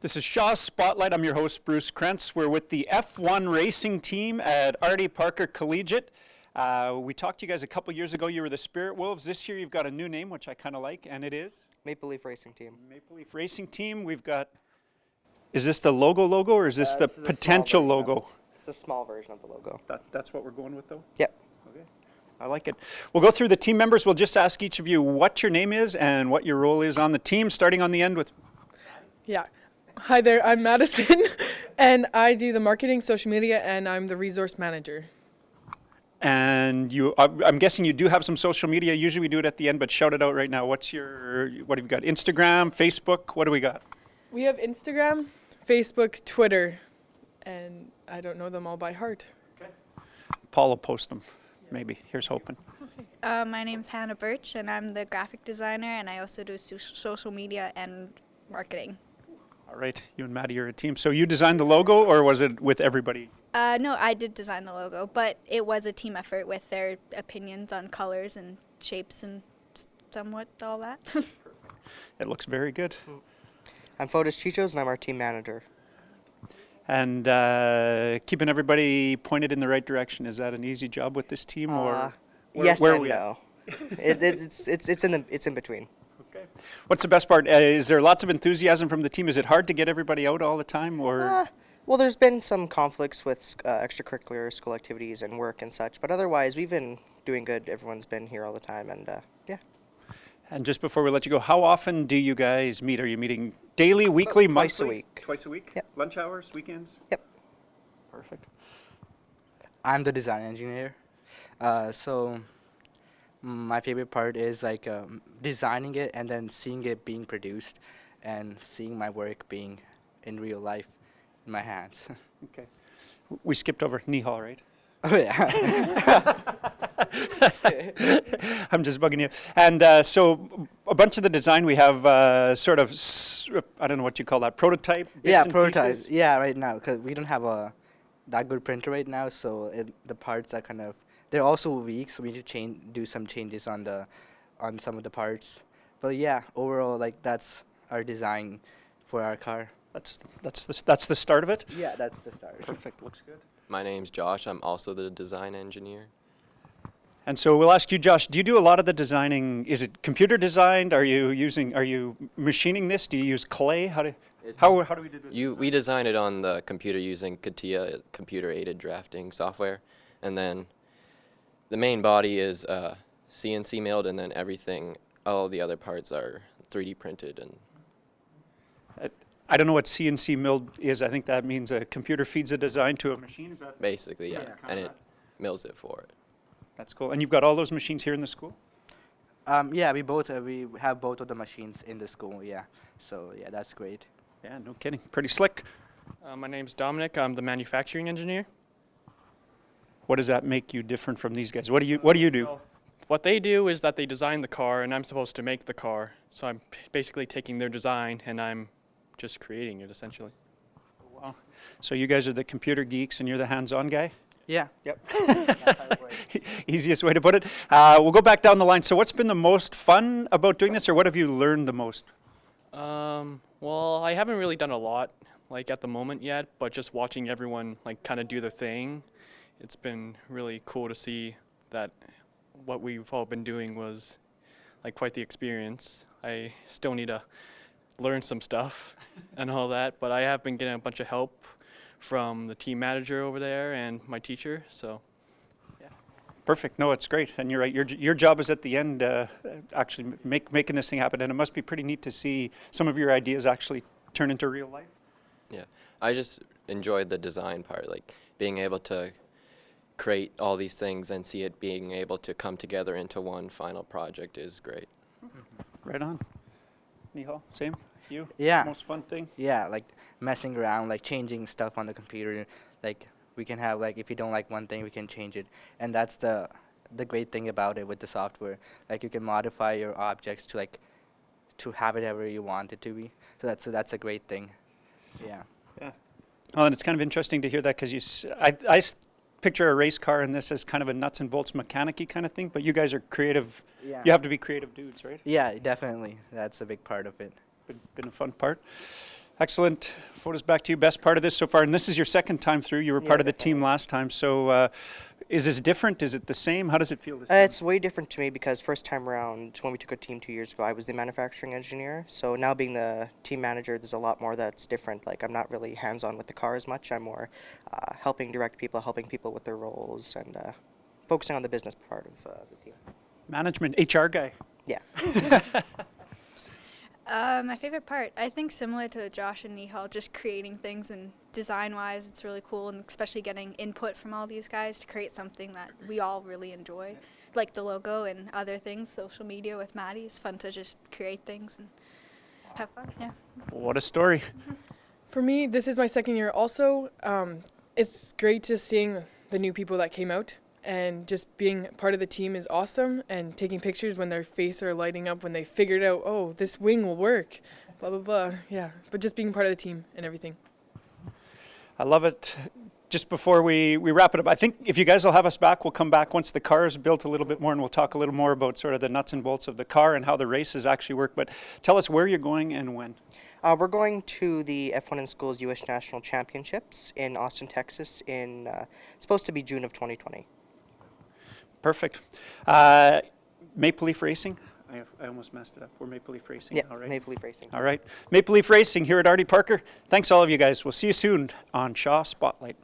This is Shaw's Spotlight. I'm your host, Bruce Krentz. We're with the F1 racing team at R.D. Parker Collegiate. We talked to you guys a couple years ago. You were the Spirit Wolves. This year you've got a new name, which I kind of like, and it is? Maple Leaf Racing Team. Maple Leaf Racing Team. We've got, is this the logo or is this the potential logo? It's a small version of the logo. That's what we're going with, though? Yep. Okay. I like it. We'll go through the team members. We'll just ask each of you what your name is and what your role is on the team, starting on the end with... Yeah. Hi there, I'm Madison, and I do the marketing, social media, and I'm the resource manager. And I'm guessing you do have some social media. Usually we do it at the end, but shout it out right now. What have you got? Instagram, Facebook? What do we got? We have Instagram, Facebook, Twitter, and I don't know them all by heart. Okay. Paul will post them, maybe. Here's hoping. My name's Hannah Birch, and I'm the graphic designer, and I also do social media and marketing. All right, you and Maddie are a team. So you designed the logo, or was it with everybody? No, I did design the logo, but it was a team effort with their opinions on colors and shapes and somewhat all that. It looks very good. I'm Fotis Chichos, and I'm our team manager. And keeping everybody pointed in the right direction, is that an easy job with this team, or yes where are and we no? It's in between. Okay. What's the best part? Is there lots of enthusiasm from the team? Is it hard to get everybody out all the time, or? Well, there's been some conflicts with extracurricular school activities and work and such, but otherwise we've been doing good. Everyone's been here all the time, and yeah. And just before we let you go, how often do you guys meet? Are you meeting daily, weekly, monthly? Twice a week. Twice a week? Yep. Lunch hours, weekends? Yep. Perfect. I'm the design engineer. So my favorite part is like designing it and then seeing it being produced and seeing my work being in real life in my hands. Okay. We skipped over Nihal, right? Oh, yeah. I'm just bugging you. And so a bunch of the design we have sort of, I don't know what you call that, prototype? Yeah, prototypes. Yeah, right now, because we don't have that good printer right now, so the parts are kind of, they're also weak, so we need to do some changes on some of the parts. But yeah, overall, like that's our design for our car. That's the start of it? Yeah, that's the start. Perfect, looks good. My name's Josh. I'm also the design engineer. And so we'll ask you, Josh, do you do a lot of the designing? Is it computer designed? Are you machining this? Do you use clay? How do we do it? We design it on the computer using CATIA, computer-aided drafting software, and then the main body is CNC milled, and then all the other parts are 3D printed. And I don't know what CNC milled is. I think that means a computer feeds a design to a machine. Is that basically, yeah, and it mills it for it. That's cool. And you've got all those machines here in the school? Yeah, we have both of the machines in the school. Yeah, so yeah, that's great. Yeah, no kidding. Pretty slick. My name's Dominic. I'm the manufacturing engineer. What does that make you different from these guys? What do you do? So what they do is that they design the car, and I'm supposed to make the car. So I'm basically taking their design, and I'm just creating it, essentially. Wow. So you guys are the computer geeks, and you're the hands-on guy? Yeah. Yep. Easiest way to put it. We'll go back down the line. So what's been the most fun about doing this, or what have you learned the most? Well, I haven't really done a lot, like, at the moment yet, but just watching everyone, like, kind of do their thing, it's been really cool to see that what we've all been doing was, like, quite the experience. I still need to learn some stuff and all that, but I have been getting a bunch of help from the team manager over there and my teacher, so yeah. Perfect. No, it's great. And you're right, your job is at the end actually making this thing happen, and it must be pretty neat to see some of your ideas actually turn into real life. Yeah, I just enjoyed the design part, like being able to create all these things and see it being able to come together into one final project is great. Right on. Nihal, same? You? Yeah. Most fun thing? Yeah, like messing around, like changing stuff on the computer. Like we can have, like, if you don't like one thing, we can change it. And that's the great thing about it with the software. Like you can modify your objects to have it however you want it to be. So that's a great thing. Yeah. Yeah. Oh, and it's kind of interesting to hear that, because I picture a race car and this as kind of a nuts and bolts mechanic-y kind of thing, but you guys are creative. Yeah. You have to be creative dudes, right? Yeah, definitely. That's a big part of it. Been a fun part. Excellent. Photos back to you. Best part of this so far, and this is your second time through. You were part of the team last time, so is this different? Is it the same? How does it feel this time? It's way different to me because first time around, when we took a team 2 years ago, I was the manufacturing engineer. So now being the team manager, there's a lot more that's different. Like I'm not really hands-on with the car as much. I'm more helping direct people, helping people with their roles, and focusing on the business part of the team. Management, HR guy. Yeah. My favorite part, I think similar to Josh and Nihal, just creating things and design-wise, it's really cool, and especially getting input from all these guys to create something that we all really enjoy, like the logo and other things. Social media with Maddie is fun to just create things and have fun. Yeah. What a story. For me, this is my second year also. It's great just seeing the new people that came out, and just being part of the team is awesome, and taking pictures when their face are lighting up when they figured out, oh, this wing will work, blah, blah, blah. Yeah, but just being part of the team and everything. I love it. Just before we wrap it up, I think if you guys will have us back, we'll come back once the car is built a little bit more, and we'll talk a little more about sort of the nuts and bolts of the car and how the races actually work. But tell us where you're going and when. We're going to the F1 in Schools U.S. National Championships in Austin, Texas in, it's supposed to be June of 2020. Perfect. Maple Leaf Racing. I almost messed it up. We're Maple Leaf Racing. Yeah, All right. Maple Leaf Racing. All right. Maple Leaf Racing here at Artie Parker. Thanks all of you guys. We'll see you soon on Shaw Spotlight.